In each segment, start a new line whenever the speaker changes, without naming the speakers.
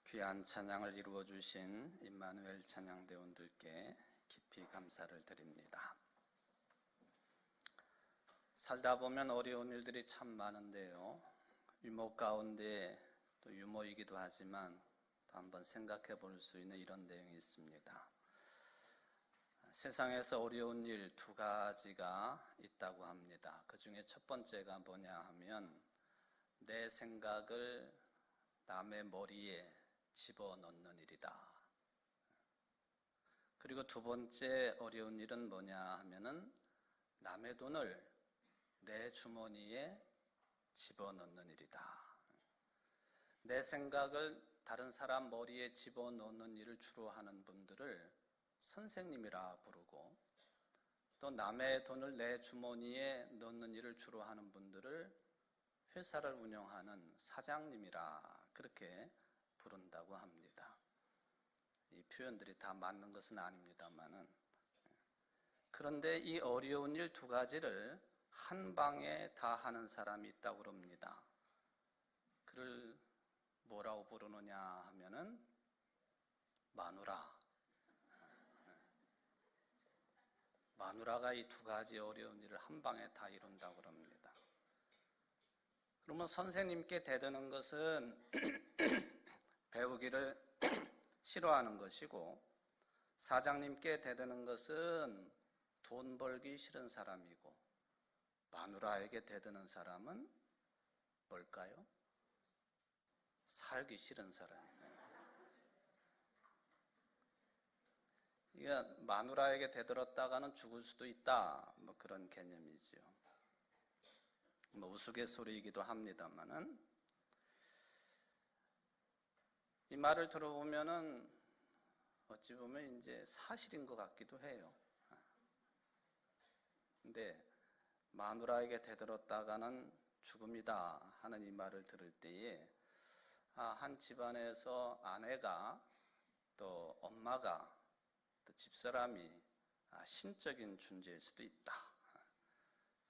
귀한 찬양을 이루어 주신 임마누엘 찬양대원들께 깊이 감사를 드립니다. 살다 보면 어려운 일들이 참 많은데요. 유머 가운데 또 유머이기도 하지만 또 한번 생각해 볼 수 있는 이런 내용이 있습니다. 세상에서 어려운 일 두 가지가 있다고 합니다. 그 중에 첫 번째가 뭐냐 하면 내 생각을 남의 머리에 집어넣는 일이다. 그리고 두 번째 어려운 일은 뭐냐 하면은 남의 돈을 내 주머니에 집어넣는 일이다. 내 생각을 다른 사람 머리에 집어넣는 일을 주로 하는 분들을 선생님이라 부르고, 또 남의 돈을 내 주머니에 넣는 일을 주로 하는 분들을 회사를 운영하는 사장님이라 그렇게 부른다고 합니다. 이 표현들이 다 맞는 것은 아닙니다만은, 그런데 이 어려운 일 두 가지를 한 방에 다 하는 사람이 있다고 그럽니다. 그를 뭐라고 부르느냐 하면은 마누라. 마누라가 이 두 가지 어려운 일을 한 방에 다 이룬다고 그럽니다. 그러면 선생님께 대드는 것은 배우기를 싫어하는 것이고, 사장님께 대드는 것은 돈 벌기 싫은 사람이고, 마누라에게 대드는 사람은 뭘까요? 살기 싫은 사람이에요. 이게 마누라에게 대들었다가는 죽을 수도 있다, 뭐 그런 개념이지요. 뭐 우스갯소리이기도 합니다만은, 이 말을 들어보면은 어찌 보면 이제 사실인 것 같기도 해요. 근데 마누라에게 대들었다가는 죽음이다 하는 이 말을 들을 때에 한 집안에서 아내가 또 엄마가 또 집사람이 신적인 존재일 수도 있다,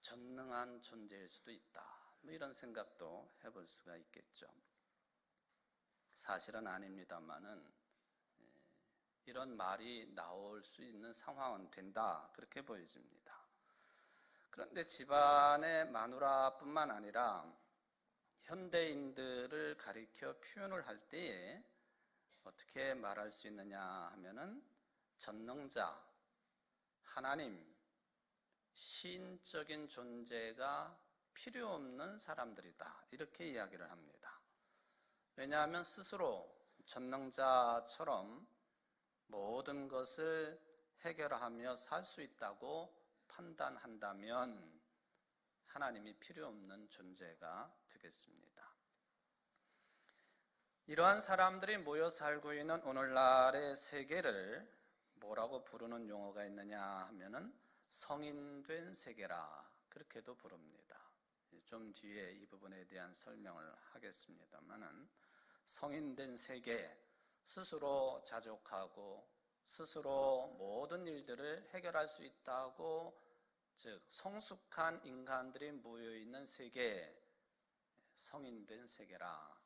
전능한 존재일 수도 있다, 뭐 이런 생각도 해볼 수가 있겠죠. 사실은 아닙니다만은 이런 말이 나올 수 있는 상황은 된다, 그렇게 보여집니다. 그런데 집안의 마누라뿐만 아니라 현대인들을 가리켜 표현을 할 때에 어떻게 말할 수 있느냐 하면은 전능자, 하나님, 신적인 존재가 필요 없는 사람들이다, 이렇게 이야기를 합니다. 왜냐하면 스스로 전능자처럼 모든 것을 해결하며 살 수 있다고 판단한다면 하나님이 필요 없는 존재가 되겠습니다. 이러한 사람들이 모여 살고 있는 오늘날의 세계를 뭐라고 부르는 용어가 있느냐 하면은 성인된 세계라, 그렇게도 부릅니다. 좀 뒤에 이 부분에 대한 설명을 하겠습니다만은, 성인된 세계, 스스로 자족하고 스스로 모든 일들을 해결할 수 있다고, 즉 성숙한 인간들이 모여있는 세계, 성인된 세계라.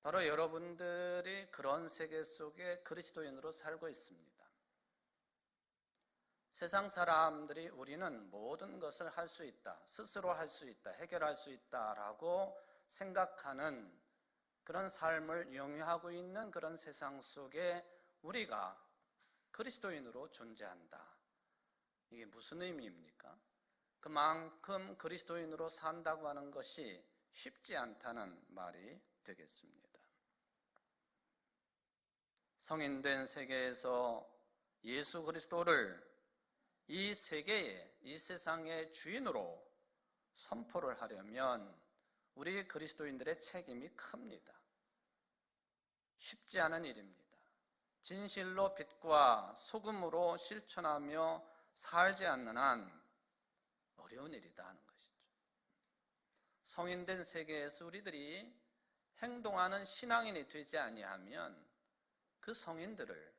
바로 여러분들이 그런 세계 속에 그리스도인으로 살고 있습니다. 세상 사람들이 우리는 모든 것을 할 수 있다, 스스로 할 수 있다, 해결할 수 있다라고 생각하는 그런 삶을 영위하고 있는 그런 세상 속에 우리가 그리스도인으로 존재한다. 이게 무슨 의미입니까? 그만큼 그리스도인으로 산다고 하는 것이 쉽지 않다는 말이 되겠습니다. 성인된 세계에서 예수 그리스도를 이 세계의, 이 세상의 주인으로 선포를 하려면 우리 그리스도인들의 책임이 큽니다. 쉽지 않은 일입니다. 진실로 빛과 소금으로 실천하며 살지 않는 한 어려운 일이다 하는 것이죠. 성인된 세계에서 우리들이 행동하는 신앙인이 되지 아니하면 그 성인들을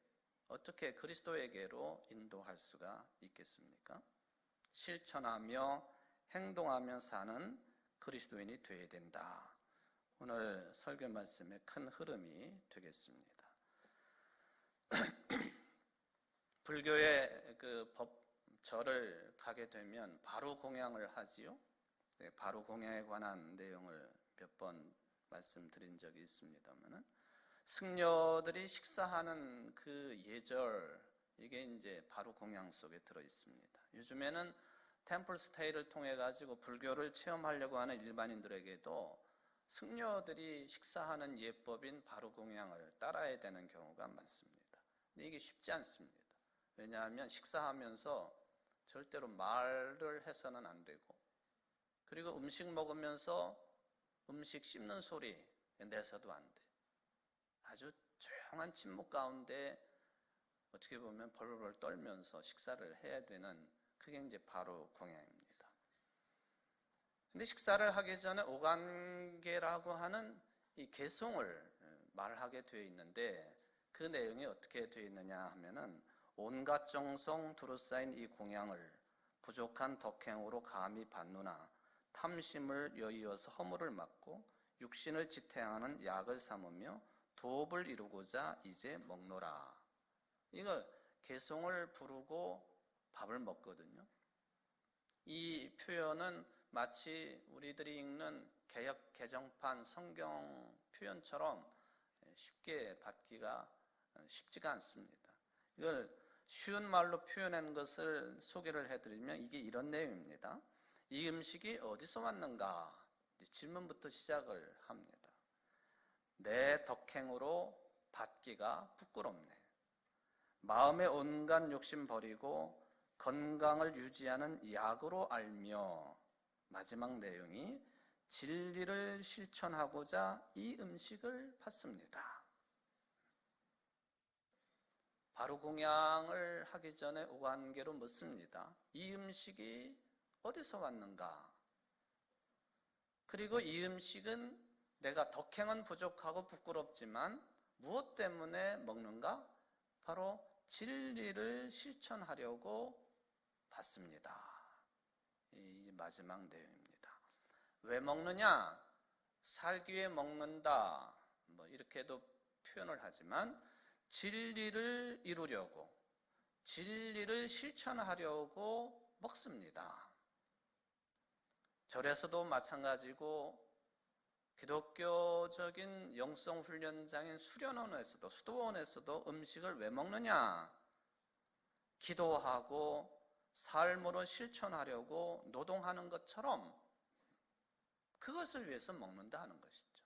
어떻게 그리스도에게로 인도할 수가 있겠습니까? 실천하며 행동하며 사는 그리스도인이 되어야 된다. 오늘 설교 말씀의 큰 흐름이 되겠습니다. 불교의 그 절을 가게 되면 바로 공양을 하지요. 바로 공양에 관한 내용을 몇 번 말씀드린 적이 있습니다만은, 승려들이 식사하는 그 예절, 이게 이제 바로 공양 속에 들어 있습니다. 요즘에는 템플 스테이를 통해 가지고 불교를 체험하려고 하는 일반인들에게도 승려들이 식사하는 예법인 바로 공양을 따라야 되는 경우가 많습니다. 근데 이게 쉽지 않습니다. 왜냐하면 식사하면서 절대로 말을 해서는 안 되고, 그리고 음식 먹으면서 음식 씹는 소리 내서도 안 돼. 아주 조용한 침묵 가운데 어떻게 보면 벌벌 떨면서 식사를 해야 되는, 그게 이제 바로 공양입니다. 근데 식사를 하기 전에 오간계라고 하는 이 개송을 말하게 되어 있는데, 그 내용이 어떻게 되어 있느냐 하면은, 온갖 정성 두루싸인 이 공양을 부족한 덕행으로 감히 받누나 탐심을 여의어서 허물을 막고 육신을 지탱하는 약을 삼으며 도업을 이루고자 이제 먹노라. 이걸 개송을 부르고 밥을 먹거든요. 이 표현은 마치 우리들이 읽는 개역 개정판 성경 표현처럼 쉽게 받기가 쉽지가 않습니다. 이걸 쉬운 말로 표현한 것을 소개를 해드리면 이게 이런 내용입니다. 이 음식이 어디서 왔는가? 질문부터 시작을 합니다. 내 덕행으로 받기가 부끄럽네. 마음의 온갖 욕심 버리고 건강을 유지하는 약으로 알며, 마지막 내용이 진리를 실천하고자 이 음식을 받습니다. 바로 공양을 하기 전에 오간계로 묻습니다. 이 음식이 어디서 왔는가? 그리고 이 음식은 내가 덕행은 부족하고 부끄럽지만 무엇 때문에 먹는가? 바로 진리를 실천하려고 받습니다. 이 마지막 내용입니다. 왜 먹느냐? 살기 위해 먹는다, 이렇게도 표현을 하지만 진리를 이루려고, 진리를 실천하려고 먹습니다. 절에서도 마찬가지고, 기독교적인 영성훈련장인 수련원에서도, 수도원에서도 음식을 왜 먹느냐? 기도하고 삶으로 실천하려고 노동하는 것처럼 그것을 위해서 먹는다 하는 것이죠.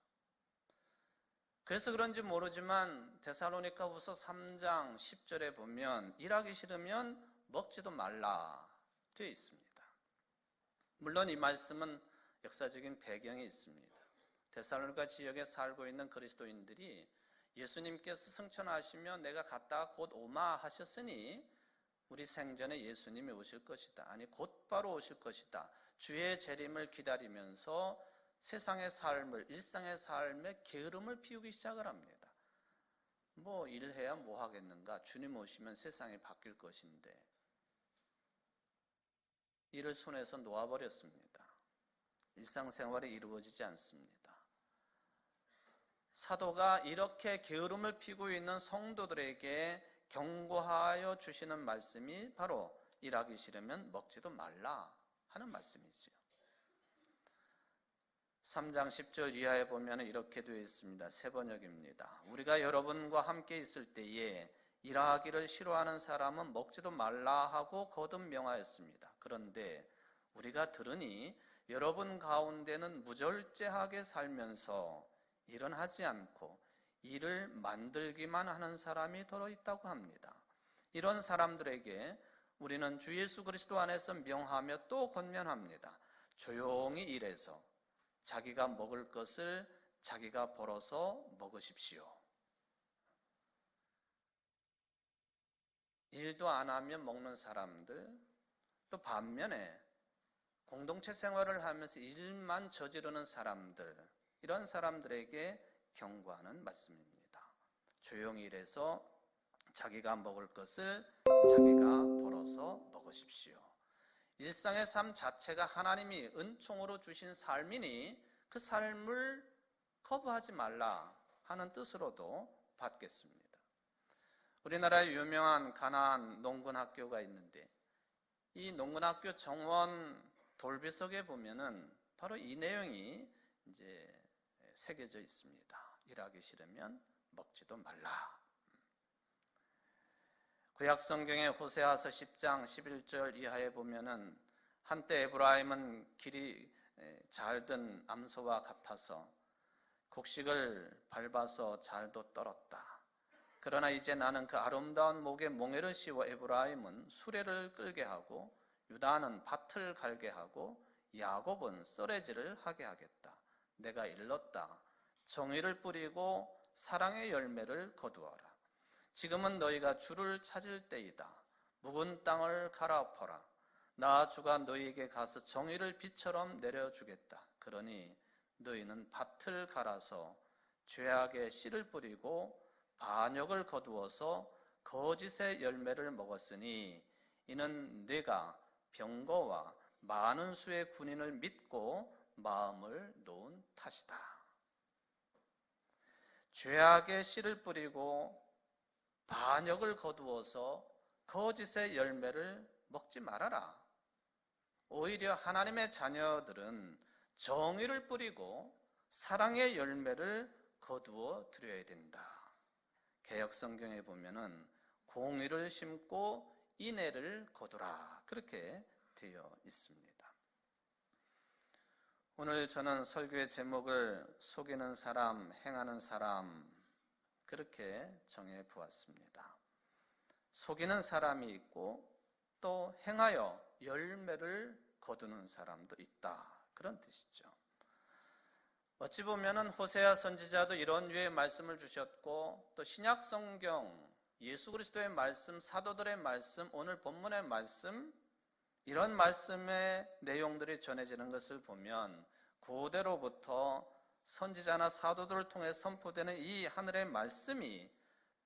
그래서 그런지 모르지만 데살로니가후서 3장 10절에 보면 일하기 싫으면 먹지도 말라 되어 있습니다. 물론 이 말씀은 역사적인 배경이 있습니다. 데살로니가 지역에 살고 있는 그리스도인들이 예수님께서 승천하시면 내가 갔다가 곧 오마 하셨으니 우리 생전에 예수님이 오실 것이다. 아니 곧바로 오실 것이다. 주의 재림을 기다리면서 세상의 삶을, 일상의 삶에 게으름을 피우기 시작을 합니다. 일해야 뭐 하겠는가? 주님 오시면 세상이 바뀔 것인데. 일을 손에서 놓아버렸습니다. 일상생활이 이루어지지 않습니다. 사도가 이렇게 게으름을 피우고 있는 성도들에게 경고하여 주시는 말씀이 바로 일하기 싫으면 먹지도 말라 하는 말씀이지요. 3장 10절 이하에 보면 이렇게 되어 있습니다. 새 번역입니다. 우리가 여러분과 함께 있을 때에 일하기를 싫어하는 사람은 먹지도 말라 하고 거듭 명하였습니다. 그런데 우리가 들으니 여러분 가운데는 무절제하게 살면서 일은 하지 않고 일을 만들기만 하는 사람이 들어있다고 합니다. 이런 사람들에게 우리는 주 예수 그리스도 안에서 명하며 또 권면합니다. 조용히 일해서 자기가 먹을 것을 자기가 벌어서 먹으십시오. 일도 안 하면 먹는 사람들, 또 반면에 공동체 생활을 하면서 일만 저지르는 사람들, 이런 사람들에게 경고하는 말씀입니다. 조용히 일해서 자기가 먹을 것을 자기가 벌어서 먹으십시오. 일상의 삶 자체가 하나님이 은총으로 주신 삶이니 그 삶을 거부하지 말라 하는 뜻으로도 받겠습니다. 우리나라에 유명한 가나안 농군학교가 있는데 이 농군학교 정원 돌비석에 보면은 바로 이 내용이 이제 새겨져 있습니다. 일하기 싫으면 먹지도 말라. 구약 성경의 호세아서 10장 11절 이하에 보면은 한때 에브라임은 길이 잘든 암소와 같아서 곡식을 밟아서 잘도 떨었다. 그러나 이제 나는 그 아름다운 목에 몽에를 씌워 에브라임은 수레를 끌게 하고 유다는 밭을 갈게 하고 야곱은 썰매질을 하게 하겠다. 내가 일렀다. 정의를 뿌리고 사랑의 열매를 거두어라. 지금은 너희가 주를 찾을 때이다. 묵은 땅을 갈아엎어라. 나 주가 너희에게 가서 정의를 비처럼 내려주겠다. 그러니 너희는 밭을 갈아서 죄악의 씨를 뿌리고 반역을 거두어서 거짓의 열매를 먹었으니 이는 네가 병거와 많은 수의 군인을 믿고 마음을 놓은 탓이다. 죄악의 씨를 뿌리고 반역을 거두어서 거짓의 열매를 먹지 말아라. 오히려 하나님의 자녀들은 정의를 뿌리고 사랑의 열매를 거두어 드려야 된다. 개역 성경에 보면은 공의를 심고 인애를 거두라 그렇게 되어 있습니다. 오늘 저는 설교의 제목을 속이는 사람, 행하는 사람 그렇게 정해 보았습니다. 속이는 사람이 있고 또 행하여 열매를 거두는 사람도 있다 그런 뜻이죠. 어찌 보면은 호세아 선지자도 이런 류의 말씀을 주셨고 또 신약 성경 예수 그리스도의 말씀, 사도들의 말씀, 오늘 본문의 말씀 이런 말씀의 내용들이 전해지는 것을 보면 고대로부터 선지자나 사도들을 통해 선포되는 이 하늘의 말씀이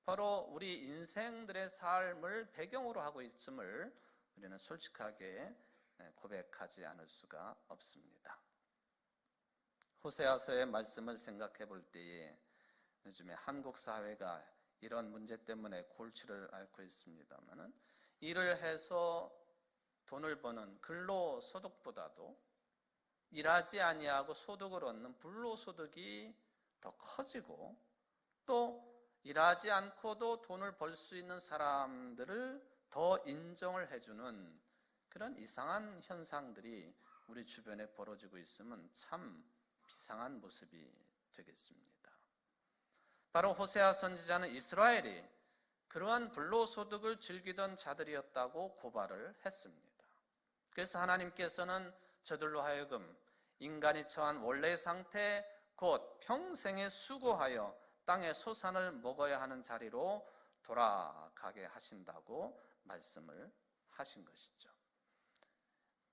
바로 우리 인생들의 삶을 배경으로 하고 있음을 우리는 솔직하게 고백하지 않을 수가 없습니다. 호세아서의 말씀을 생각해 볼 때에 요즘에 한국 사회가 이런 문제 때문에 골치를 앓고 있습니다만은 일을 해서 돈을 버는 근로소득보다도 일하지 아니하고 소득을 얻는 불로소득이 더 커지고 또 일하지 않고도 돈을 벌 수 있는 사람들을 더 인정을 해주는 그런 이상한 현상들이 우리 주변에 벌어지고 있으면 참 비상한 모습이 되겠습니다. 바로 호세아 선지자는 이스라엘이 그러한 불로소득을 즐기던 자들이었다고 고발을 했습니다. 그래서 하나님께서는 저들로 하여금 인간이 처한 원래의 상태 곧 평생에 수고하여 땅의 소산을 먹어야 하는 자리로 돌아가게 하신다고 말씀을 하신 것이죠.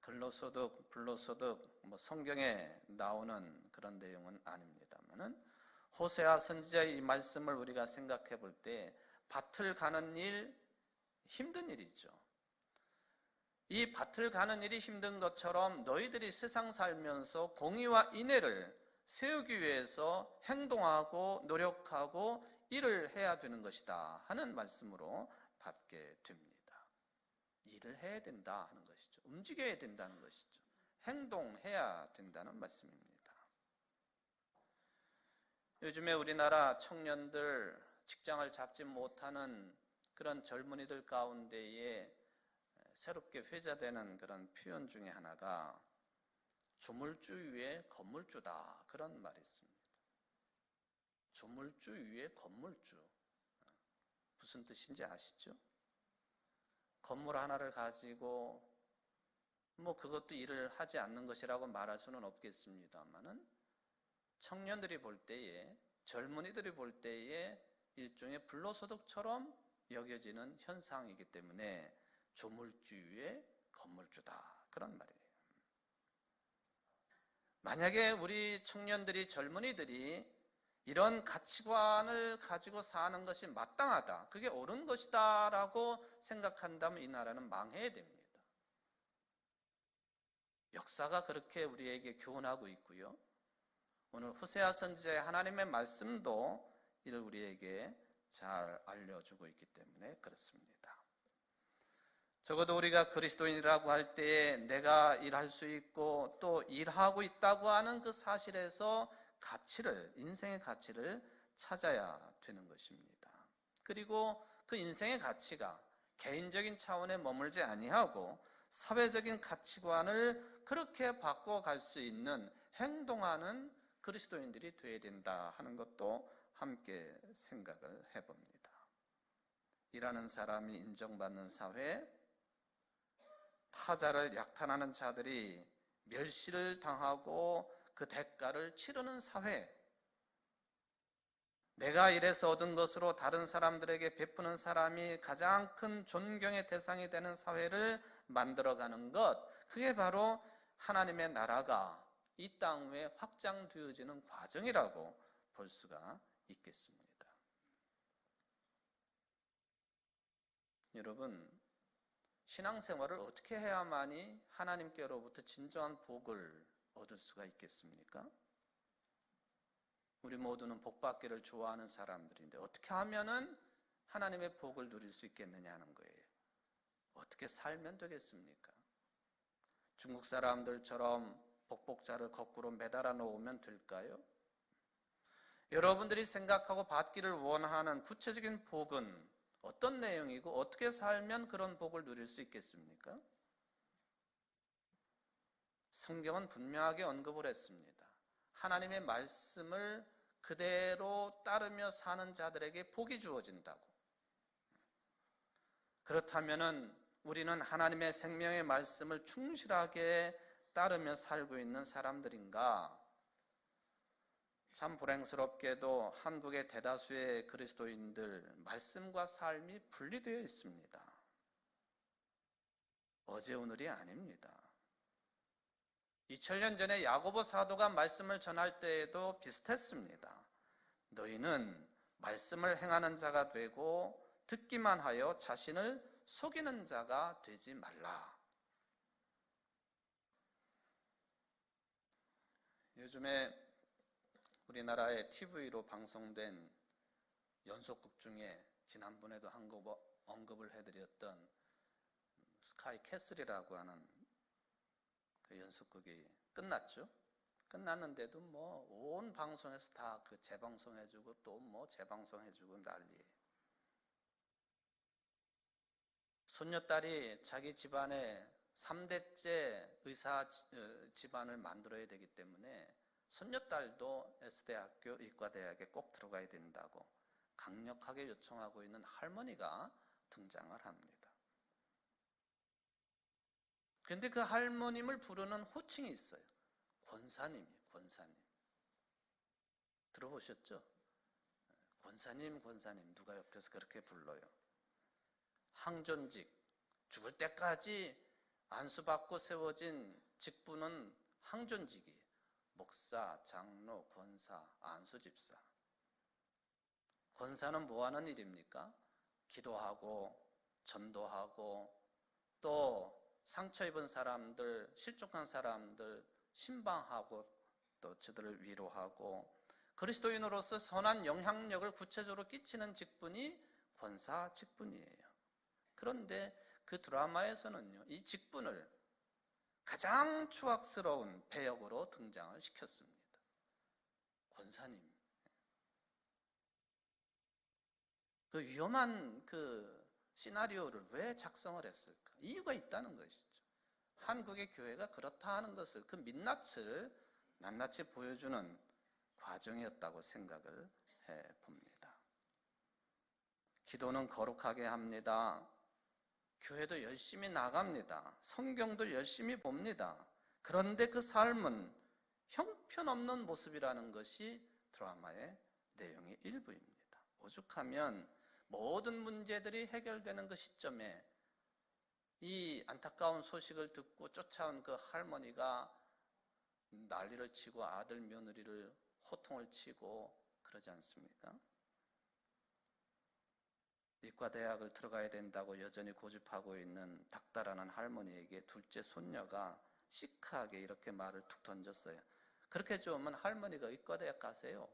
근로소득, 불로소득 성경에 나오는 그런 내용은 아닙니다만은 호세아 선지자의 이 말씀을 우리가 생각해 볼 때 밭을 가는 일 힘든 일이죠. 이 밭을 가는 일이 힘든 것처럼 너희들이 세상 살면서 공의와 인애를 세우기 위해서 행동하고 노력하고 일을 해야 되는 것이다 하는 말씀으로 받게 됩니다. 일을 해야 된다 하는 것이죠. 움직여야 된다는 것이죠. 행동해야 된다는 말씀입니다. 요즘에 우리나라 청년들 직장을 잡지 못하는 그런 젊은이들 가운데에 새롭게 회자되는 그런 표현 중에 하나가 조물주 위에 건물주다 그런 말이 있습니다. 조물주 위에 건물주 무슨 뜻인지 아시죠? 건물 하나를 가지고 그것도 일을 하지 않는 것이라고 말할 수는 없겠습니다만은 청년들이 볼 때에 젊은이들이 볼 때에 일종의 불로소득처럼 여겨지는 현상이기 때문에 조물주 위에 건물주다 그런 말이에요. 만약에 우리 청년들이 젊은이들이 이런 가치관을 가지고 사는 것이 마땅하다, 그게 옳은 것이다 라고 생각한다면 이 나라는 망해야 됩니다. 역사가 그렇게 우리에게 교훈하고 있고요. 오늘 호세아 선지자의 하나님의 말씀도 이를 우리에게 잘 알려주고 있기 때문에 그렇습니다. 적어도 우리가 그리스도인이라고 할 때에 내가 일할 수 있고 또 일하고 있다고 하는 그 사실에서 인생의 가치를 찾아야 되는 것입니다. 그리고 그 인생의 가치가 개인적인 차원에 머물지 아니하고 사회적인 가치관을 그렇게 바꿔갈 수 있는 행동하는 그리스도인들이 되어야 된다 하는 것도 함께 생각을 해봅니다. 일하는 사람이 인정받는 사회, 타자를 약탈하는 자들이 멸시를 당하고 그 대가를 치르는 사회, 내가 일해서 얻은 것으로 다른 사람들에게 베푸는 사람이 가장 큰 존경의 대상이 되는 사회를 만들어가는 것, 그게 바로 하나님의 나라가 이 땅 위에 확장되어지는 과정이라고 볼 수가 있겠습니다. 여러분, 신앙생활을 어떻게 해야만이 하나님께로부터 진정한 복을 얻을 수가 있겠습니까? 우리 모두는 복 받기를 좋아하는 사람들인데 어떻게 하면은 하나님의 복을 누릴 수 있겠느냐 하는 거예요. 어떻게 살면 되겠습니까? 중국 사람들처럼 복복자를 거꾸로 매달아 놓으면 될까요? 여러분들이 생각하고 받기를 원하는 구체적인 복은 어떤 내용이고 어떻게 살면 그런 복을 누릴 수 있겠습니까? 성경은 분명하게 언급을 했습니다. 하나님의 말씀을 그대로 따르며 사는 자들에게 복이 주어진다고. 그렇다면 우리는 하나님의 생명의 말씀을 충실하게 따르며 살고 있는 사람들인가? 참 불행스럽게도 한국의 대다수의 그리스도인들 말씀과 삶이 분리되어 있습니다. 어제 오늘이 아닙니다. 2000년 전에 야고보 사도가 말씀을 전할 때에도 비슷했습니다. 너희는 말씀을 행하는 자가 되고 듣기만 하여 자신을 속이는 자가 되지 말라. 요즘에 우리나라의 TV로 방송된 연속극 중에 지난번에도 언급을 해드렸던 스카이 캐슬이라고 하는 그 연속극이 끝났죠. 끝났는데도 뭐 온 방송에서 다 그 재방송해주고 또 뭐 재방송해주고 난리예요. 손녀딸이 자기 집안에 3대째 의사 집안을 만들어야 되기 때문에 손녀딸도 S대학교 의과대학에 꼭 들어가야 된다고 강력하게 요청하고 있는 할머니가 등장을 합니다. 그런데 그 할머님을 부르는 호칭이 있어요. 권사님이에요. 권사님. 들어보셨죠? 권사님, 권사님. 누가 옆에서 그렇게 불러요. 항존직, 죽을 때까지 안수받고 세워진 직분은 항존직이에요. 목사, 장로, 권사, 안수집사. 권사는 뭐 하는 일입니까? 기도하고 전도하고 또 상처 입은 사람들, 실족한 사람들 신방하고 또 저들을 위로하고 그리스도인으로서 선한 영향력을 구체적으로 끼치는 직분이 권사 직분이에요. 그런데 그 드라마에서는요, 이 직분을 가장 추악스러운 배역으로 등장을 시켰습니다. 권사님. 그 위험한 그 시나리오를 왜 작성을 했을까? 이유가 있다는 것이죠. 한국의 교회가 그렇다 하는 것을 그 민낯을 낱낱이 보여주는 과정이었다고 생각을 해봅니다. 기도는 거룩하게 합니다. 교회도 열심히 나갑니다. 성경도 열심히 봅니다. 그런데 그 삶은 형편없는 모습이라는 것이 드라마의 내용의 일부입니다. 오죽하면 모든 문제들이 해결되는 그 시점에 이 안타까운 소식을 듣고 쫓아온 그 할머니가 난리를 치고 아들 며느리를 호통을 치고 그러지 않습니까? 의과대학을 들어가야 된다고 여전히 고집하고 있는 닥달하는 할머니에게 둘째 손녀가 시크하게 이렇게 말을 툭 던졌어요. 그렇게 좋으면 할머니가 의과대학 가세요.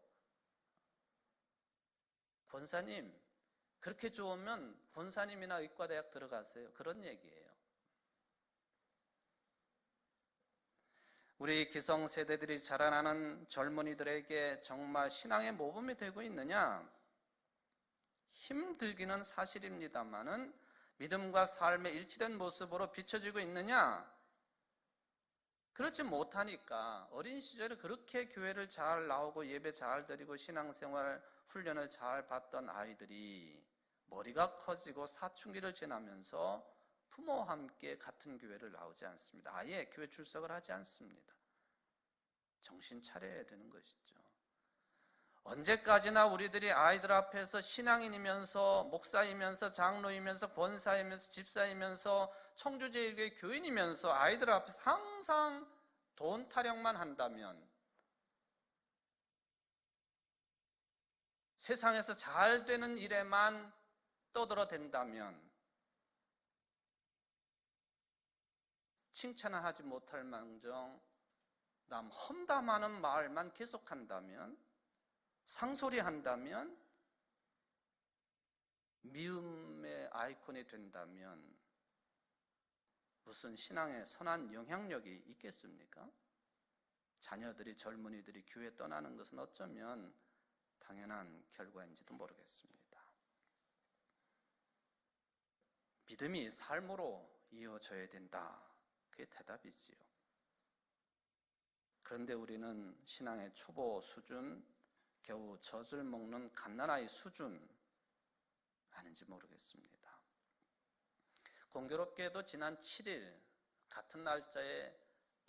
권사님, 그렇게 좋으면 권사님이나 의과대학 들어가세요. 그런 얘기예요. 우리 기성세대들이 자라나는 젊은이들에게 정말 신앙의 모범이 되고 있느냐? 힘들기는 사실입니다만은 믿음과 삶의 일치된 모습으로 비춰지고 있느냐? 그렇지 못하니까 어린 시절에 그렇게 교회를 잘 나오고 예배 잘 드리고 신앙생활 훈련을 잘 받던 아이들이 머리가 커지고 사춘기를 지나면서 부모와 함께 같은 교회를 나오지 않습니다. 아예 교회 출석을 하지 않습니다. 정신 차려야 되는 것이죠. 언제까지나 우리들이 아이들 앞에서 신앙인이면서 목사이면서 장로이면서 권사이면서 집사이면서 청주제일교회 교인이면서 아이들 앞에서 항상 돈 타령만 한다면, 세상에서 잘 되는 일에만 떠들어댄다면, 칭찬을 하지 못할 망정 남 험담하는 말만 계속한다면, 상소리한다면, 미움의 아이콘이 된다면 무슨 신앙에 선한 영향력이 있겠습니까? 자녀들이, 젊은이들이 교회 떠나는 것은 어쩌면 당연한 결과인지도 모르겠습니다. 믿음이 삶으로 이어져야 된다. 그게 대답이지요. 그런데 우리는 신앙의 초보 수준, 겨우 젖을 먹는 갓난아이 수준 아닌지 모르겠습니다. 공교롭게도 지난 7일 같은 날짜에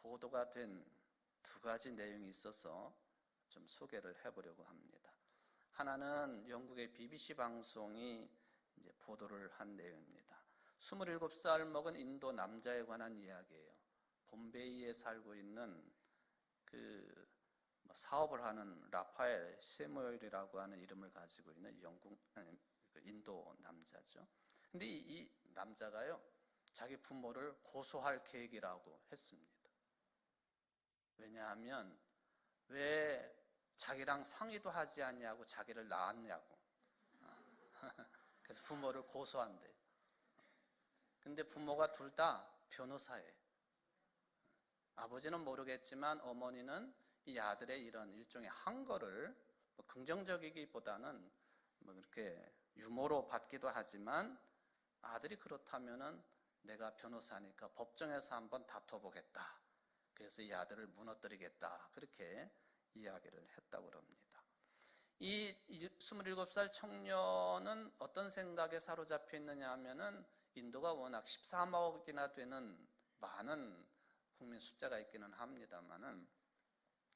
보도가 된 두 가지 내용이 있어서 좀 소개를 해보려고 합니다. 하나는 영국의 BBC 방송이 이제 보도를 한 내용입니다. 27살 먹은 인도 남자에 관한 이야기예요. 봄베이에 살고 있는 사업을 하는 라파엘 세무엘이라고 하는 이름을 가지고 있는 인도 남자죠. 근데 이 남자가요, 자기 부모를 고소할 계획이라고 했습니다. 왜냐하면 왜 자기랑 상의도 하지 않냐고 자기를 낳았냐고. 그래서 부모를 고소한대요. 근데 부모가 둘 다 변호사예요. 아버지는 모르겠지만 어머니는 이 아들의 이런 일종의 항거를 긍정적이기보다는 그렇게 유머로 받기도 하지만, 아들이 그렇다면은 내가 변호사니까 법정에서 한번 다퉈보겠다. 그래서 이 아들을 무너뜨리겠다. 그렇게 이야기를 했다고 합니다. 이 27살 청년은 어떤 생각에 사로잡혀 있느냐 하면은, 인도가 워낙 13억이나 되는 많은 국민 숫자가 있기는 합니다만은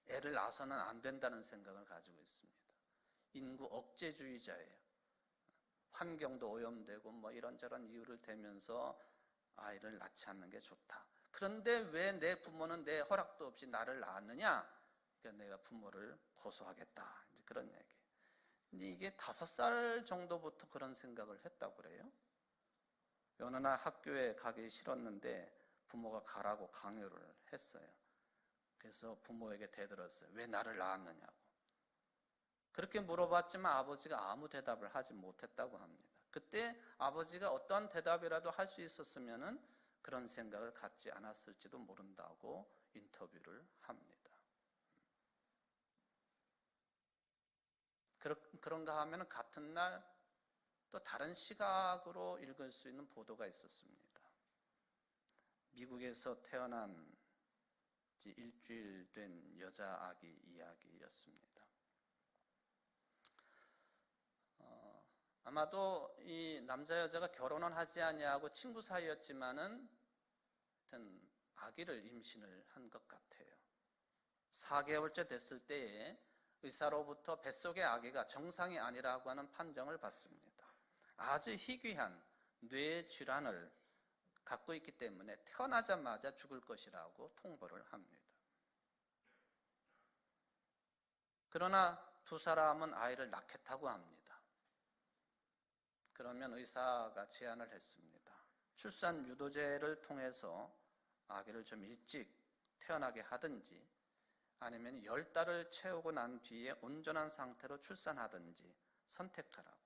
애를 낳아서는 안 된다는 생각을 가지고 있습니다. 인구 억제주의자예요. 환경도 오염되고 이런저런 이유를 대면서 아이를 낳지 않는 게 좋다. 그런데 왜 내 부모는 내 허락도 없이 나를 낳았느냐? 그러니까 내가 부모를 고소하겠다. 이제 그런 얘기. 근데 이게 5살 정도부터 그런 생각을 했다고 그래요. 어느 날 학교에 가기 싫었는데 부모가 가라고 강요를 했어요. 그래서 부모에게 대들었어요. 왜 나를 낳았느냐고. 그렇게 물어봤지만 아버지가 아무 대답을 하지 못했다고 합니다. 그때 아버지가 어떤 대답이라도 할 수 있었으면은 그런 생각을 갖지 않았을지도 모른다고 인터뷰를 합니다. 그런가 하면 같은 날 또 다른 시각으로 읽을 수 있는 보도가 있었습니다. 미국에서 태어난 지 일주일 된 여자 아기 이야기였습니다. 아마도 이 남자 여자가 결혼은 하지 아니하고 친구 사이였지만은 아기를 임신을 한 것 같아요. 4개월째 됐을 때에 의사로부터 뱃속의 아기가 정상이 아니라고 하는 판정을 받습니다. 아주 희귀한 뇌 질환을 갖고 있기 때문에 태어나자마자 죽을 것이라고 통보를 합니다. 그러나 두 사람은 아이를 낳겠다고 합니다. 그러면 의사가 제안을 했습니다. 출산 유도제를 통해서 아기를 좀 일찍 태어나게 하든지, 아니면 10달을 채우고 난 뒤에 온전한 상태로 출산하든지 선택하라고.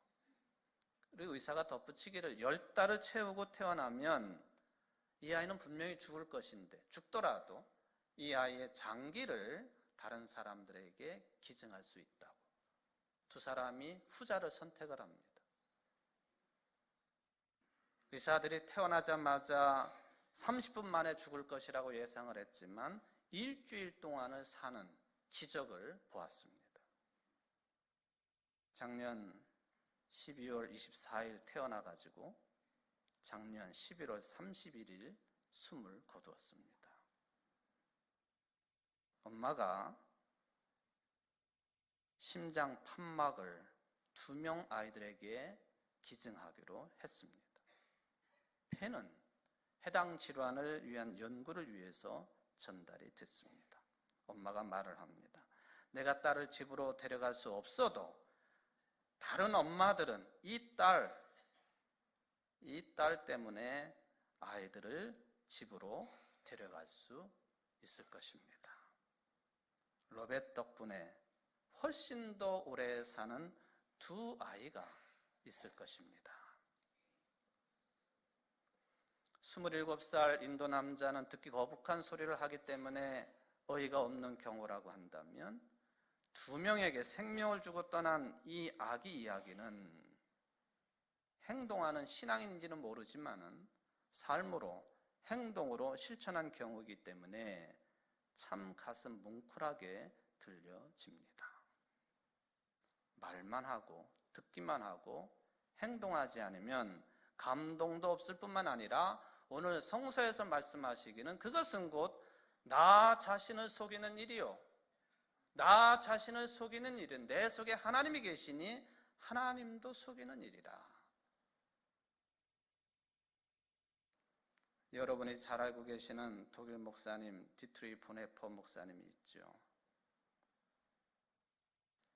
그리고 의사가 덧붙이기를 10달을 채우고 태어나면 이 아이는 분명히 죽을 것인데 죽더라도 이 아이의 장기를 다른 사람들에게 기증할 수 있다고. 두 사람이 후자를 선택을 합니다. 의사들이 태어나자마자 30분 만에 죽을 것이라고 예상을 했지만 일주일 동안을 사는 기적을 보았습니다. 작년 12월 24일 태어나가지고 작년 11월 31일 숨을 거두었습니다. 엄마가 심장 판막을 2명 아이들에게 기증하기로 했습니다. 폐는 해당 질환을 위한 연구를 위해서 전달이 됐습니다. 엄마가 말을 합니다. 내가 딸을 집으로 데려갈 수 없어도 다른 엄마들은 이 딸 때문에 아이들을 집으로 데려갈 수 있을 것입니다. 로벳 덕분에 훨씬 더 오래 사는 2 아이가 있을 것입니다. 27살 인도 남자는 듣기 거북한 소리를 하기 때문에 어이가 없는 경우라고 한다면 2명에게 생명을 주고 떠난 이 아기 이야기는 행동하는 신앙인인지는 모르지만은 삶으로 행동으로 실천한 경우이기 때문에 참 가슴 뭉클하게 들려집니다. 말만 하고 듣기만 하고 행동하지 않으면 감동도 없을 뿐만 아니라 오늘 성서에서 말씀하시기는 그것은 곧 나 자신을 속이는 일이요, 나 자신을 속이는 일은 내 속에 하나님이 계시니 하나님도 속이는 일이라. 여러분이 잘 알고 계시는 독일 목사님 디트리 보네퍼 목사님이 있죠.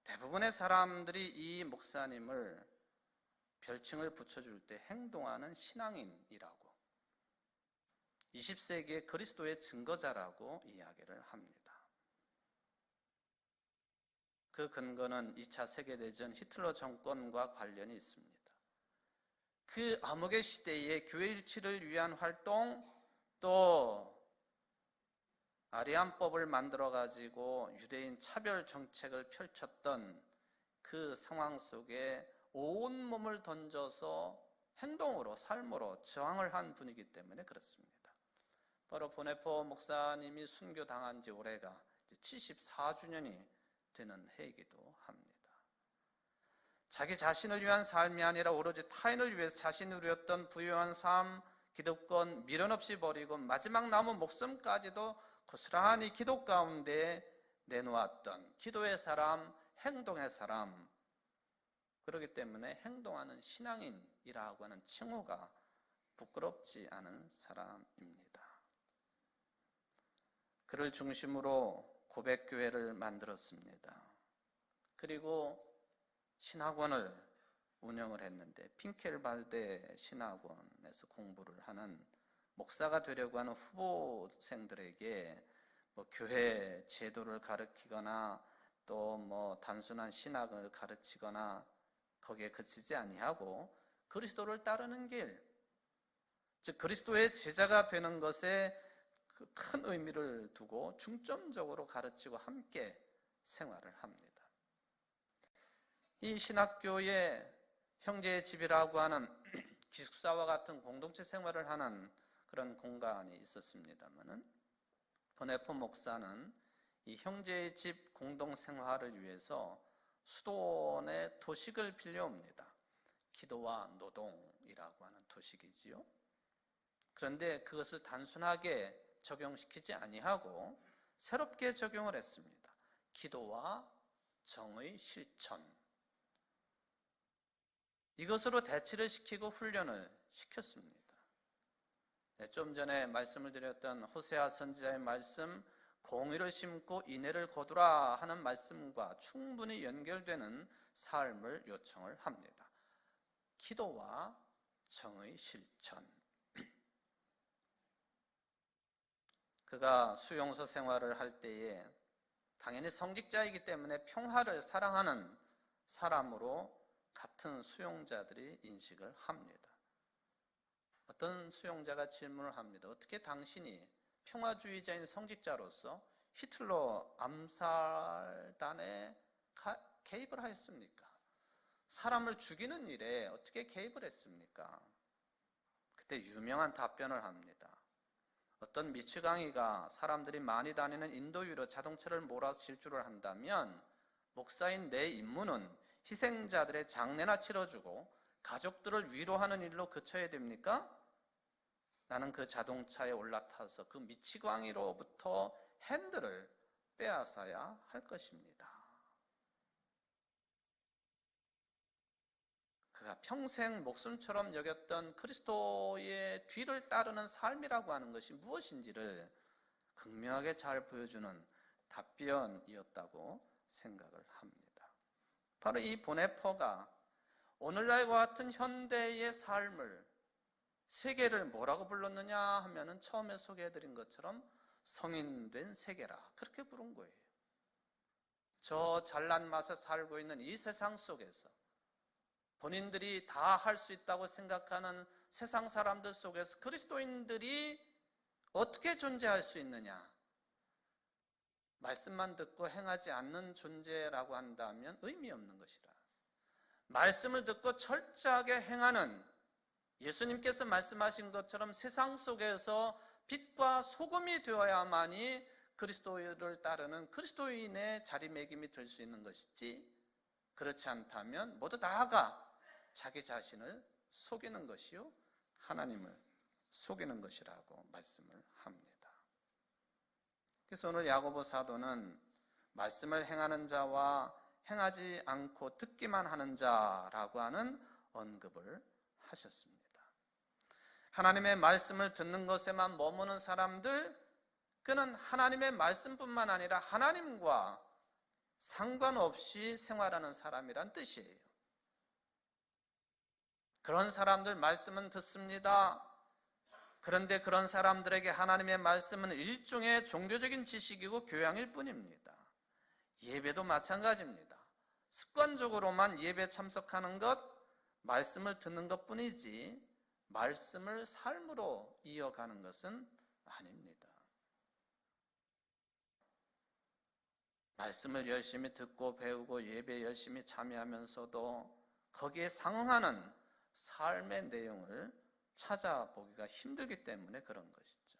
대부분의 사람들이 이 목사님을 별칭을 붙여줄 때 행동하는 신앙인이라고, 20세기의 그리스도의 증거자라고 이야기를 합니다. 그 근거는 2차 세계대전 히틀러 정권과 관련이 있습니다. 그 암흑의 시대에 교회 일치를 위한 활동, 또 아리안법을 만들어가지고 유대인 차별 정책을 펼쳤던 그 상황 속에 온몸을 던져서 행동으로, 삶으로 저항을 한 분이기 때문에 그렇습니다. 바로 보네퍼 목사님이 순교당한 지 올해가 74주년이 되는 해이기도 합니다. 자기 자신을 위한 삶이 아니라 오로지 타인을 위해서 자신을 위했던 부유한 삶, 기득권 미련 없이 버리고 마지막 남은 목숨까지도 고스란히 기도 가운데 내놓았던 기도의 사람, 행동의 사람, 그렇기 때문에 행동하는 신앙인이라고 하는 칭호가 부끄럽지 않은 사람입니다. 그를 중심으로 고백교회를 만들었습니다. 그리고 신학원을 운영을 했는데 핑켈발데 신학원에서 공부를 하는 목사가 되려고 하는 후보생들에게 교회 제도를 가르치거나 또 단순한 신학을 가르치거나 거기에 그치지 아니하고 그리스도를 따르는 길, 즉 그리스도의 제자가 되는 것에 큰 의미를 두고 중점적으로 가르치고 함께 생활을 합니다. 이 신학교의 형제의 집이라고 하는 기숙사와 같은 공동체 생활을 하는 그런 공간이 있었습니다만은 보네퍼 목사는 이 형제의 집 공동생활을 위해서 수도원의 도식을 빌려옵니다. 기도와 노동이라고 하는 도식이지요. 그런데 그것을 단순하게 적용시키지 아니하고 새롭게 적용을 했습니다. 기도와 정의 실천, 이것으로 대치를 시키고 훈련을 시켰습니다. 좀 전에 말씀을 드렸던 호세아 선지자의 말씀, 공의를 심고 인애를 거두라 하는 말씀과 충분히 연결되는 삶을 요청을 합니다. 기도와 정의 실천. 그가 수용소 생활을 할 때에 당연히 성직자이기 때문에 평화를 사랑하는 사람으로 같은 수용자들이 인식을 합니다. 어떤 수용자가 질문을 합니다. 어떻게 당신이 평화주의자인 성직자로서 히틀러 암살단에 개입을 하였습니까? 사람을 죽이는 일에 어떻게 개입을 했습니까? 그때 유명한 답변을 합니다. 어떤 미치광이가 사람들이 많이 다니는 인도 위로 자동차를 몰아서 질주를 한다면 목사인 내 임무는 희생자들의 장례나 치러주고 가족들을 위로하는 일로 그쳐야 됩니까? 나는 그 자동차에 올라타서 그 미치광이로부터 핸들을 빼앗아야 할 것입니다. 그가 평생 목숨처럼 여겼던 그리스도의 뒤를 따르는 삶이라고 하는 것이 무엇인지를 극명하게 잘 보여주는 답변이었다고 생각을 합니다. 바로 이 보네퍼가 오늘날과 같은 현대의 삶을 세계를 뭐라고 불렀느냐 하면은 처음에 소개해드린 것처럼 성인된 세계라 그렇게 부른 거예요. 저 잘난 맛에 살고 있는 이 세상 속에서 본인들이 다 할 수 있다고 생각하는 세상 사람들 속에서 그리스도인들이 어떻게 존재할 수 있느냐? 말씀만 듣고 행하지 않는 존재라고 한다면 의미 없는 것이라. 말씀을 듣고 철저하게 행하는 예수님께서 말씀하신 것처럼 세상 속에서 빛과 소금이 되어야만이 그리스도를 따르는 그리스도인의 자리매김이 될 수 있는 것이지, 그렇지 않다면 모두 나아가 자기 자신을 속이는 것이요 하나님을 속이는 것이라고 말씀을 합니다. 그래서 오늘 야고보 사도는 말씀을 행하는 자와 행하지 않고 듣기만 하는 자라고 하는 언급을 하셨습니다. 하나님의 말씀을 듣는 것에만 머무는 사람들, 그는 하나님의 말씀뿐만 아니라 하나님과 상관없이 생활하는 사람이란 뜻이에요. 그런 사람들 말씀은 듣습니다. 그런데 그런 사람들에게 하나님의 말씀은 일종의 종교적인 지식이고 교양일 뿐입니다. 예배도 마찬가지입니다. 습관적으로만 예배 참석하는 것, 말씀을 듣는 것 뿐이지 말씀을 삶으로 이어가는 것은 아닙니다. 말씀을 열심히 듣고 배우고 예배 열심히 참여하면서도 거기에 상응하는 삶의 내용을 찾아보기가 힘들기 때문에 그런 것이죠.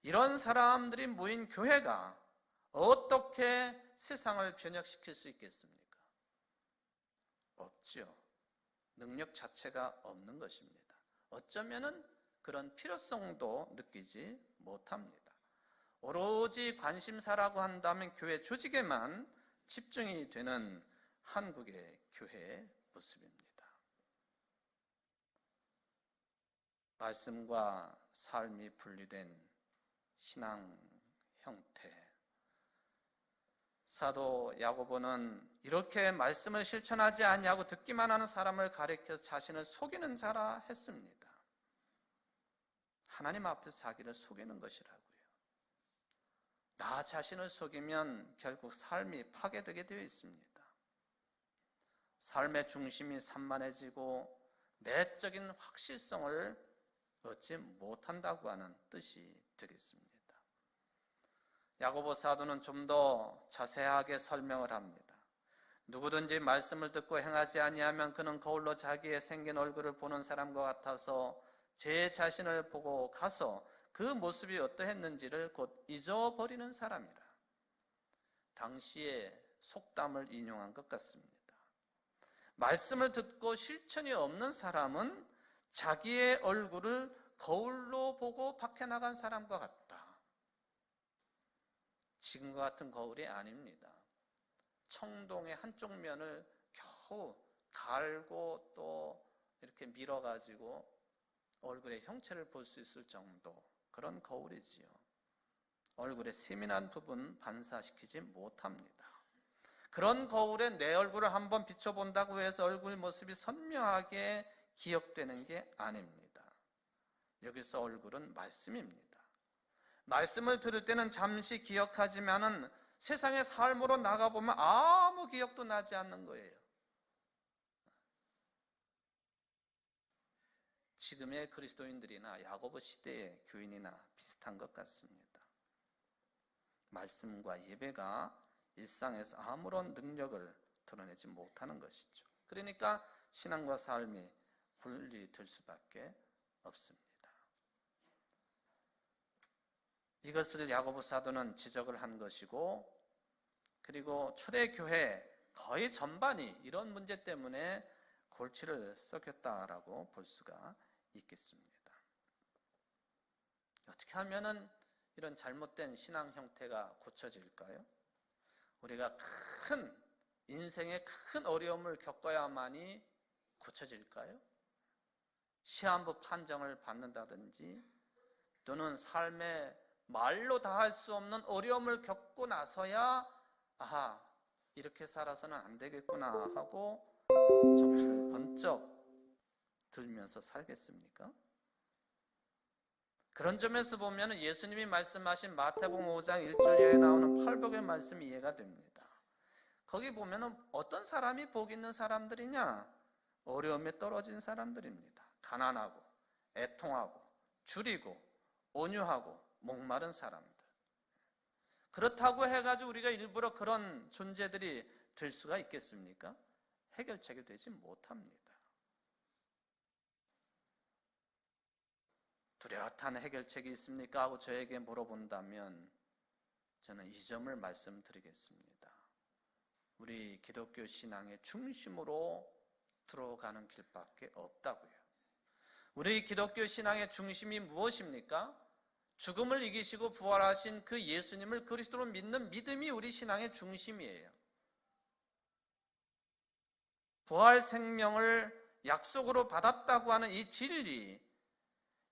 이런 사람들이 모인 교회가 어떻게 세상을 변혁시킬 수 있겠습니까? 없지요. 능력 자체가 없는 것입니다. 어쩌면은 그런 필요성도 느끼지 못합니다. 오로지 관심사라고 한다면 교회 조직에만 집중이 되는 한국의 교회의 모습입니다. 말씀과 삶이 분리된 신앙 형태. 사도 야고보는 이렇게 말씀을 실천하지 아니하고 듣기만 하는 사람을 가리켜서 자신을 속이는 자라 했습니다. 하나님 앞에서 자기를 속이는 것이라고요. 나 자신을 속이면 결국 삶이 파괴되게 되어 있습니다. 삶의 중심이 산만해지고 내적인 확실성을 얻지 못한다고 하는 뜻이 되겠습니다. 야고보 사도는 좀 더 자세하게 설명을 합니다. 누구든지 말씀을 듣고 행하지 아니하면 그는 거울로 자기의 생긴 얼굴을 보는 사람과 같아서 제 자신을 보고 가서 그 모습이 어떠했는지를 곧 잊어버리는 사람이라. 당시의 속담을 인용한 것 같습니다. 말씀을 듣고 실천이 없는 사람은 자기의 얼굴을 거울로 보고 밖에 나간 사람과 같다. 지금과 같은 거울이 아닙니다. 청동의 한쪽 면을 겨우 갈고 또 이렇게 밀어가지고 얼굴의 형체를 볼 수 있을 정도, 그런 거울이지요. 얼굴의 세밀한 부분 반사시키지 못합니다. 그런 거울에 내 얼굴을 한번 비춰본다고 해서 얼굴 모습이 선명하게 기억되는 게 아닙니다. 여기서 얼굴은 말씀입니다. 말씀을 들을 때는 잠시 기억하지만은 세상의 삶으로 나가보면 아무 기억도 나지 않는 거예요. 지금의 그리스도인들이나 야고보 시대의 교인이나 비슷한 것 같습니다. 말씀과 예배가 일상에서 아무런 능력을 드러내지 못하는 것이죠. 그러니까 신앙과 삶이 분리될 수밖에 없습니다. 이것을 야고보 사도는 지적을 한 것이고, 그리고 초대교회 거의 전반이 이런 문제 때문에 골치를 썩였다라고 볼 수가 있겠습니다. 어떻게 하면은 이런 잘못된 신앙 형태가 고쳐질까요? 우리가 인생의 큰 어려움을 겪어야만이 고쳐질까요? 시한부 판정을 받는다든지, 또는 삶의 말로 다 할 수 없는 어려움을 겪고 나서야 아하, 이렇게 살아서는 안 되겠구나 하고 정신을 번쩍 들면서 살겠습니까? 그런 점에서 보면 예수님이 말씀하신 마태복음 5장 1절 이하에 나오는 팔복의 말씀이 이해가 됩니다. 거기 보면 어떤 사람이 복 있는 사람들이냐? 어려움에 떨어진 사람들입니다. 가난하고 애통하고 줄이고 온유하고 목마른 사람들. 그렇다고 해가지고 우리가 일부러 그런 존재들이 될 수가 있겠습니까? 해결책이 되지 못합니다. 뚜렷한 해결책이 있습니까? 하고 저에게 물어본다면 저는 이 점을 말씀드리겠습니다. 우리 기독교 신앙의 중심으로 들어가는 길밖에 없다고요. 우리 기독교 신앙의 중심이 무엇입니까? 죽음을 이기시고 부활하신 그 예수님을 그리스도로 믿는 믿음이 우리 신앙의 중심이에요. 부활 생명을 약속으로 받았다고 하는 이 진리,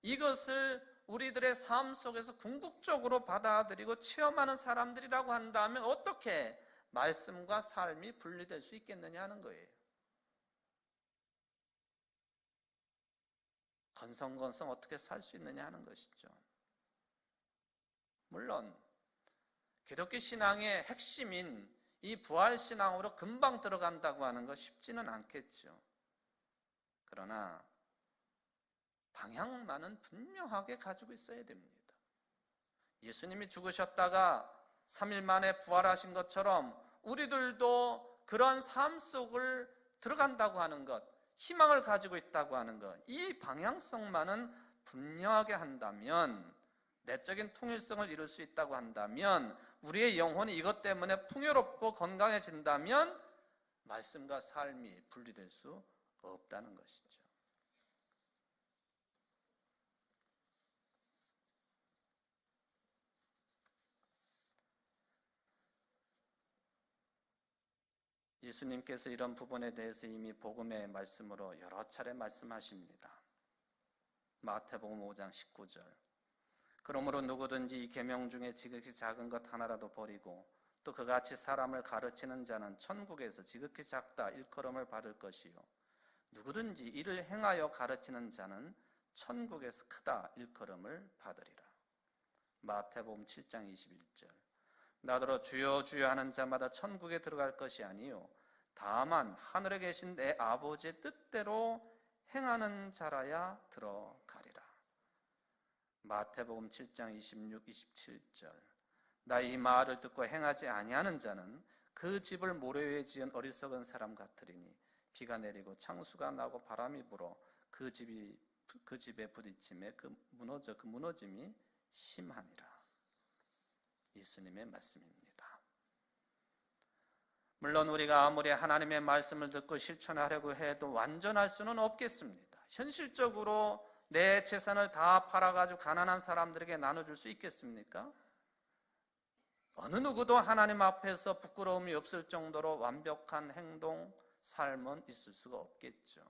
이것을 우리들의 삶 속에서 궁극적으로 받아들이고 체험하는 사람들이라고 한다면 어떻게 말씀과 삶이 분리될 수 있겠느냐 하는 거예요. 건성건성 어떻게 살 수 있느냐 하는 것이죠. 물론 기독교 신앙의 핵심인 이 부활신앙으로 금방 들어간다고 하는 것 쉽지는 않겠죠. 그러나 방향만은 분명하게 가지고 있어야 됩니다. 예수님이 죽으셨다가 3일 만에 부활하신 것처럼 우리들도 그런 삶 속을 들어간다고 하는 것, 희망을 가지고 있다고 하는 것, 이 방향성만은 분명하게 한다면, 내적인 통일성을 이룰 수 있다고 한다면, 우리의 영혼이 이것 때문에 풍요롭고 건강해진다면 말씀과 삶이 분리될 수 없다는 것이죠. 예수님께서 이런 부분에 대해서 이미 복음의 말씀으로 여러 차례 말씀하십니다. 마태복음 5장 19절. 그러므로 누구든지 이 계명 중에 지극히 작은 것 하나라도 버리고 또 그같이 사람을 가르치는 자는 천국에서 지극히 작다 일컬음을 받을 것이요 누구든지 이를 행하여 가르치는 자는 천국에서 크다 일컬음을 받으리라. 마태복음 7장 21절. 나더러 주여 주여 하는 자마다 천국에 들어갈 것이 아니요 다만 하늘에 계신 내 아버지의 뜻대로 행하는 자라야 들어가리라. 마태복음 7장 26, 27절. 나 이 말을 듣고 행하지 아니하는 자는 그 집을 모래 위에 지은 어리석은 사람 같으리니 비가 내리고 창수가 나고 바람이 불어 그 집에 부딪힘에 그 무너짐이 심하니라. 예수님의 말씀입니다. 물론 우리가 아무리 하나님의 말씀을 듣고 실천하려고 해도 완전할 수는 없겠습니다. 현실적으로 내 재산을 다 팔아가지고 가난한 사람들에게 나눠줄 수 있겠습니까? 어느 누구도 하나님 앞에서 부끄러움이 없을 정도로 완벽한 행동, 삶은 있을 수가 없겠죠.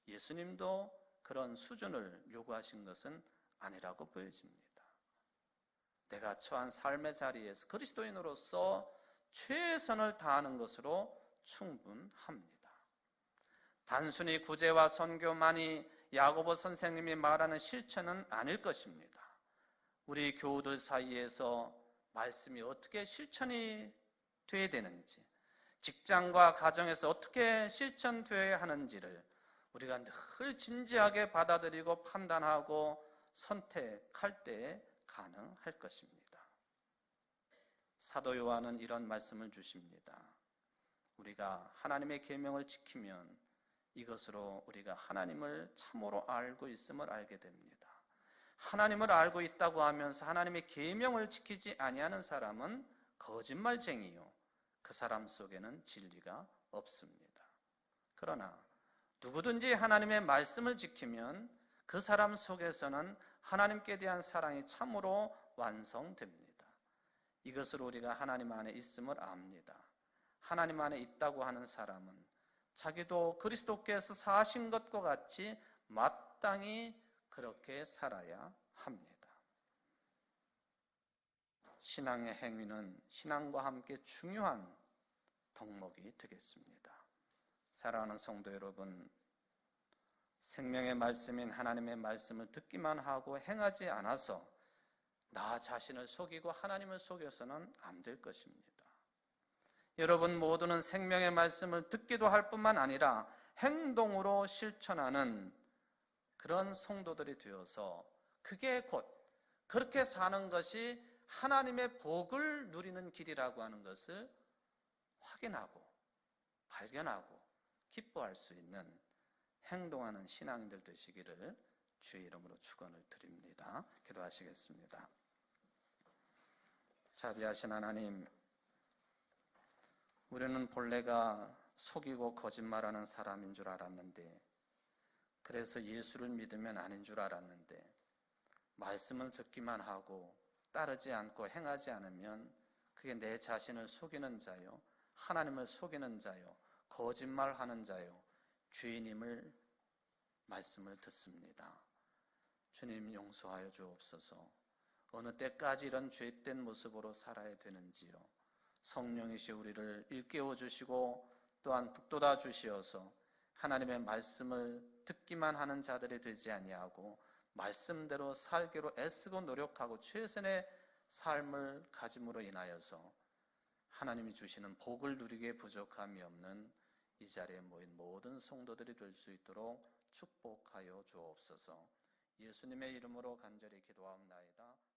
예수님도 그런 수준을 요구하신 것은 아니라고 보여집니다. 내가 처한 삶의 자리에서 그리스도인으로서 최선을 다하는 것으로 충분합니다. 단순히 구제와 선교만이 야고보 선생님이 말하는 실천은 아닐 것입니다. 우리 교우들 사이에서 말씀이 어떻게 실천이 되어야 되는지, 직장과 가정에서 어떻게 실천되어야 하는지를 우리가 늘 진지하게 받아들이고 판단하고 선택할 때 가능할 것입니다. 사도 요한은 이런 말씀을 주십니다. 우리가 하나님의 계명을 지키면 이것으로 우리가 하나님을 참으로 알고 있음을 알게 됩니다. 하나님을 알고 있다고 하면서 하나님의 계명을 지키지 아니하는 사람은 거짓말쟁이요, 그 사람 속에는 진리가 없습니다. 그러나 누구든지 하나님의 말씀을 지키면 그 사람 속에서는 하나님께 대한 사랑이 참으로 완성됩니다. 이것을 우리가 하나님 안에 있음을 압니다. 하나님 안에 있다고 하는 사람은 자기도 그리스도께서 사신 것과 같이 마땅히 그렇게 살아야 합니다. 신앙의 행위는 신앙과 함께 중요한 덕목이 되겠습니다. 사랑하는 성도 여러분, 생명의 말씀인 하나님의 말씀을 듣기만 하고 행하지 않아서 나 자신을 속이고 하나님을 속여서는 안 될 것입니다. 여러분 모두는 생명의 말씀을 듣기도 할 뿐만 아니라 행동으로 실천하는 그런 성도들이 되어서 그게 곧 그렇게 사는 것이 하나님의 복을 누리는 길이라고 하는 것을 확인하고 발견하고 기뻐할 수 있는 행동하는 신앙인들 되시기를 주의 이름으로 축원을 드립니다. 기도하시겠습니다. 자비하신 하나님, 우리는 본래가 속이고 거짓말하는 사람인 줄 알았는데, 그래서 예수를 믿으면 아닌 줄 알았는데, 말씀을 듣기만 하고 따르지 않고 행하지 않으면 그게 내 자신을 속이는 자요, 하나님을 속이는 자요, 거짓말하는 자요, 죄인임을 말씀을 듣습니다. 주님 용서하여 주옵소서. 어느 때까지 이런 죄된 모습으로 살아야 되는지요. 성령이시 우리를 일깨워 주시고 또한 북돋아 주시어서 하나님의 말씀을 듣기만 하는 자들이 되지 아니하고 말씀대로 살기로 애쓰고 노력하고 최선의 삶을 가짐으로 인하여서 하나님이 주시는 복을 누리기에 부족함이 없는 이 자리에 모인 모든 성도들이 될 수 있도록 축복하여 주옵소서. 예수님의 이름으로 간절히 기도하옵나이다.